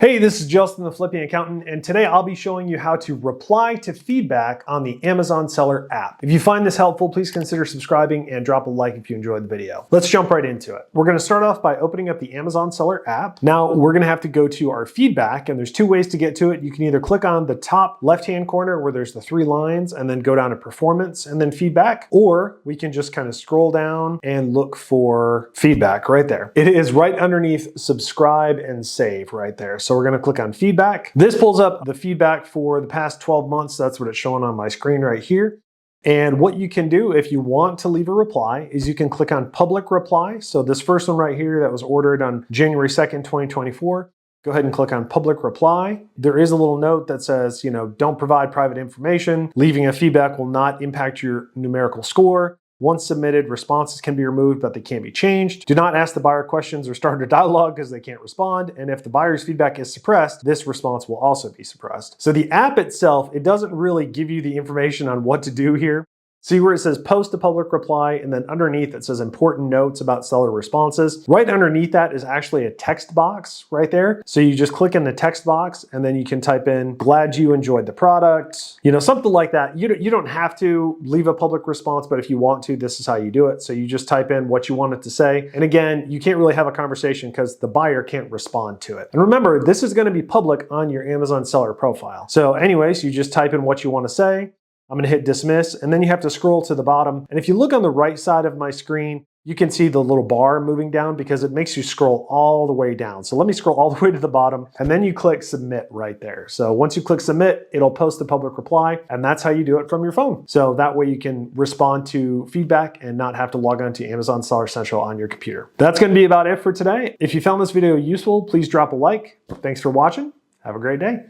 Hey, this is Justin, the Flipping Accountant, and today I'll be showing you how to reply to feedback on the Amazon Seller app. If you find this helpful, please consider subscribing and drop a like if you enjoyed the video. Let's jump right into it. We're gonna start off by opening up the Amazon Seller app. Now we're gonna have to go to our feedback, and there's two ways to get to it. You can either click on the top left-hand corner where there's the three lines and then go down to performance and then feedback, or we can just kind of scroll down and look for feedback right there. It is right underneath subscribe and save right there. So we're gonna click on feedback. This pulls up the feedback for the past 12 months. That's what it's showing on my screen right here. And what you can do if you want to leave a reply is you can click on public reply. So this first one right here that was ordered on January 2nd, 2024, go ahead and click on public reply. There is a little note that says, don't provide private information. Leaving a feedback will not impact your numerical score. Once submitted, responses can be removed, but they can't be changed. Do not ask the buyer questions or start a dialogue because they can't respond. And if the buyer's feedback is suppressed, this response will also be suppressed. So the app itself, it doesn't really give you the information on what to do here. See where it says post a public reply, and then underneath it says important notes about seller responses. Right underneath that is actually a text box right there. So you just click in the text box and then you can type in, glad you enjoyed the product, something like that. You don't have to leave a public response, but if you want to, this is how you do it. So you just type in what you want it to say. And again, you can't really have a conversation because the buyer can't respond to it. And remember, this is going to be public on your Amazon seller profile. So anyways, you just type in what you want to say. I'm gonna hit dismiss, and then you have to scroll to the bottom. And if you look on the right side of my screen, you can see the little bar moving down because it makes you scroll all the way down. So let me scroll all the way to the bottom, and then you click submit right there. So once you click submit, it'll post the public reply, and that's how you do it from your phone. So that way you can respond to feedback and not have to log on to Amazon Seller Central on your computer. That's gonna be about it for today. If you found this video useful, please drop a like. Thanks for watching. Have a great day.